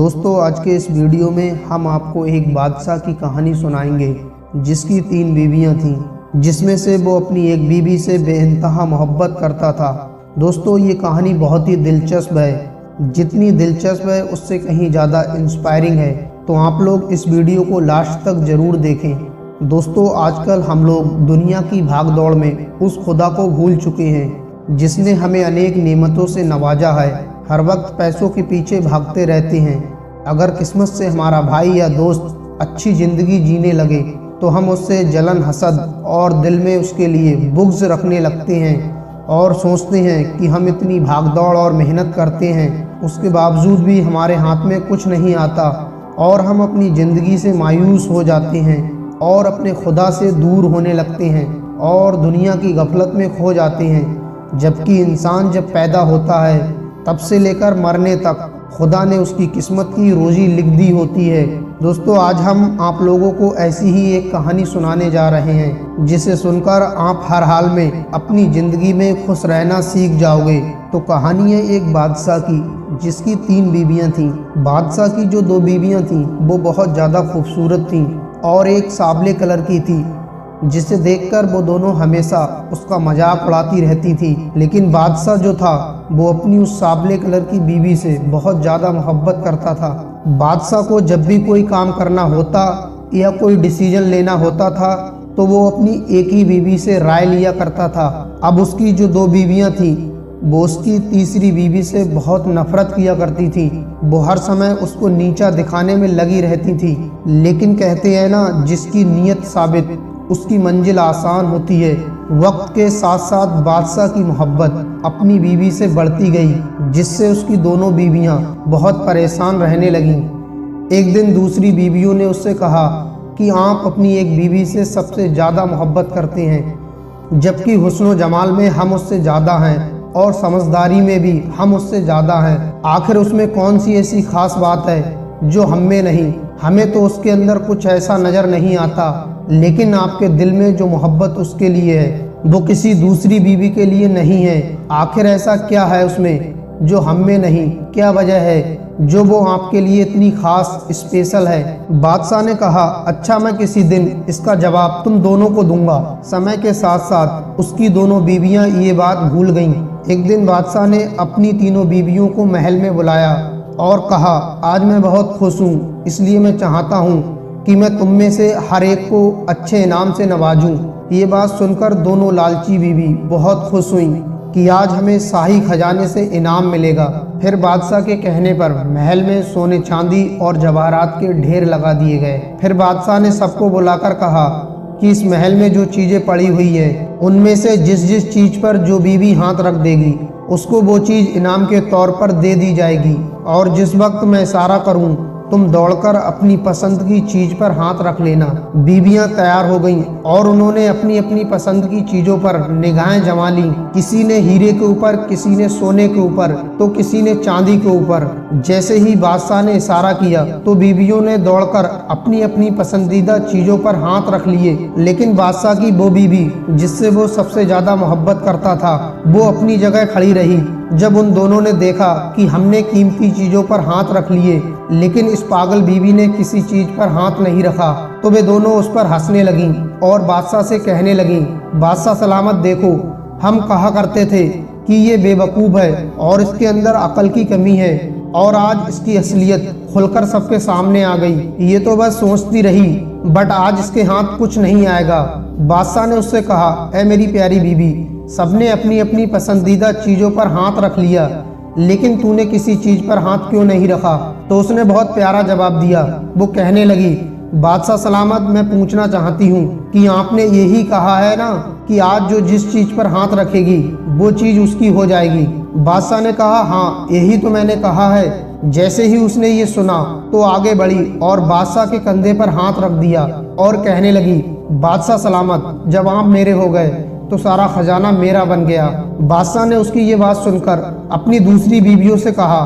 दोस्तों आज के इस वीडियो में हम आपको एक बादशाह की कहानी सुनाएंगे जिसकी 3 बीवियां थीं, जिसमें से वो अपनी एक बीवी से बेइंतहा मोहब्बत करता था। दोस्तों ये कहानी बहुत ही दिलचस्प है, जितनी दिलचस्प है उससे कहीं ज़्यादा इंस्पायरिंग है। तो आप लोग इस वीडियो को लास्ट तक ज़रूर देखें। दोस्तों आजकल हम लोग दुनिया की भागदौड़ में उस खुदा को भूल चुके हैं जिसने हमें अनेक नेमतों से नवाजा है। हर वक्त पैसों के पीछे भागते रहते हैं। अगर किस्मत से हमारा भाई या दोस्त अच्छी ज़िंदगी जीने लगे तो हम उससे जलन, हसद और दिल में उसके लिए बुग़्ज़ रखने लगते हैं और सोचते हैं कि हम इतनी भागदौड़ और मेहनत करते हैं, उसके बावजूद भी हमारे हाथ में कुछ नहीं आता और हम अपनी ज़िंदगी से मायूस हो जाते हैं और अपने खुदा से दूर होने लगते हैं और दुनिया की गफलत में खो जाते हैं। जबकि इंसान जब पैदा होता है तब से लेकर मरने तक खुदा ने उसकी किस्मत की रोज़ी लिख दी होती है। दोस्तों आज हम आप लोगों को ऐसी ही एक कहानी सुनाने जा रहे हैं जिसे सुनकर आप हर हाल में अपनी ज़िंदगी में खुश रहना सीख जाओगे। तो कहानी है एक बादशाह की जिसकी 3 बीवियां थीं। बादशाह की जो 2 बीवियां थीं वो बहुत ज़्यादा खूबसूरत थीं और एक सांवले कलर की थी, जिसे देखकर वो दोनों हमेशा उसका मजाक उड़ाती रहती थी। लेकिन बादशाह जो था वो अपनी उस सांवले कलर की बीवी से बहुत ज़्यादा मोहब्बत करता था। बादशाह को जब भी कोई काम करना होता या कोई डिसीजन लेना होता था तो वो अपनी एक ही बीवी से राय लिया करता था। अब उसकी जो 2 बीवियां थीं वो उसकी तीसरी बीवी से बहुत नफरत किया करती थी। वो हर समय उसको नीचा दिखाने में लगी रहती थी। लेकिन कहते हैं ना, जिसकी नीयत साबित उसकी मंजिल आसान होती है। वक्त के साथ साथ बादशाह की मोहब्बत अपनी बीवी से बढ़ती गई, जिससे उसकी दोनों बीवियां बहुत परेशान रहने लगीं। एक दिन दूसरी बीवियों ने उससे कहा कि आप अपनी एक बीवी से सबसे ज़्यादा मोहब्बत करते हैं, जबकि हुस्न जमाल में हम उससे ज़्यादा हैं और समझदारी में भी हम उससे ज़्यादा हैं। आखिर उसमें कौन सी ऐसी खास बात है जो हम में नहीं? हमें तो उसके अंदर कुछ ऐसा नज़र नहीं आता, लेकिन आपके दिल में जो मोहब्बत उसके लिए है वो किसी दूसरी बीवी के लिए नहीं है। आखिर ऐसा क्या है उसमें जो हम में नहीं? क्या वजह है जो वो आपके लिए इतनी खास स्पेशल है? बादशाह ने कहा, अच्छा मैं किसी दिन इसका जवाब तुम दोनों को दूंगा। समय के साथ साथ उसकी दोनों बीवियां ये बात भूल गईं। एक दिन बादशाह ने अपनी तीनों बीवियों को महल में बुलाया और कहा, आज मैं बहुत खुश हूँ, इसलिए मैं चाहता हूँ कि मैं तुम में से हर एक को अच्छे इनाम से नवाजूं। ये बात सुनकर दोनों लालची बीवी बहुत खुश हुई कि आज हमें शाही खजाने से इनाम मिलेगा। फिर बादशाह के कहने पर महल में सोने, चांदी और जवाहरात के ढेर लगा दिए गए। फिर बादशाह ने सबको बुलाकर कहा कि इस महल में जो चीज़ें पड़ी हुई है उनमें से जिस जिस चीज़ पर जो बीवी हाथ रख देगी उसको वो चीज़ इनाम के तौर पर दे दी जाएगी। और जिस वक्त मैं इशारा करूं तुम दौड़कर अपनी पसंद की चीज पर हाथ रख लेना। बीवियां तैयार हो गईं और उन्होंने अपनी अपनी पसंद की चीजों पर निगाहें जमा ली। किसी ने हीरे के ऊपर, किसी ने सोने के ऊपर, तो किसी ने चांदी के ऊपर। जैसे ही बादशाह ने इशारा किया तो बीवियों ने दौड़कर अपनी अपनी पसंदीदा चीजों पर हाथ रख लिए। लेकिन बादशाह की वो बीवी जिससे वो सबसे ज्यादा मोहब्बत करता था वो अपनी जगह खड़ी रही। जब उन दोनों ने देखा कि हमने कीमती चीज़ों पर हाथ रख लिए लेकिन इस पागल बीवी ने किसी चीज़ पर हाथ नहीं रखा, तो वे दोनों उस पर हंसने लगीं और बादशाह से कहने लगीं, बादशाह सलामत, देखो हम कहा करते थे कि ये बेवकूफ़ है और इसके अंदर अकल की कमी है, और आज इसकी असलियत खुलकर सबके सामने आ गई। ये तो बस सोचती रही, बट आज इसके हाथ कुछ नहीं आएगा। बादशाह ने उससे कहा, ऐ मेरी प्यारी बीवी, सबने अपनी अपनी पसंदीदा चीज़ों पर हाथ रख लिया, लेकिन तूने किसी चीज़ पर हाथ क्यों नहीं रखा? तो उसने बहुत प्यारा जवाब दिया। वो कहने लगी, बादशाह सलामत, मैं पूछना चाहती हूँ कि आपने यही कहा है ना कि आज जो जिस चीज़ पर हाथ रखेगी वो चीज़ उसकी हो जाएगी? बादशाह ने कहा, हाँ यही तो मैंने कहा है। जैसे ही उसने ये सुना तो आगे बढ़ी और बादशाह के कंधे पर हाथ रख दिया और कहने लगी, बादशाह सलामत, जब आप मेरे हो गए तो सारा खजाना मेरा बन गया। बादशाह ने उसकी ये बात सुनकर अपनी दूसरी बीवियों से कहा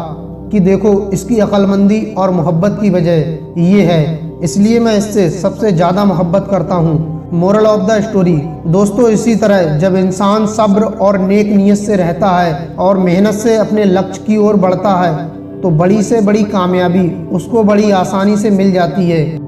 कि देखो, इसकी अक्लमंदी और मोहब्बत की वजह ये है, इसलिए मैं इससे सबसे ज़्यादा मोहब्बत करता हूँ। मोरल ऑफ द स्टोरी दोस्तों, इसी तरह जब इंसान सब्र और नेक नीयत से रहता है और मेहनत से अपने लक्ष्य की ओर बढ़ता है तो बड़ी से बड़ी कामयाबी उसको बड़ी आसानी से मिल जाती है।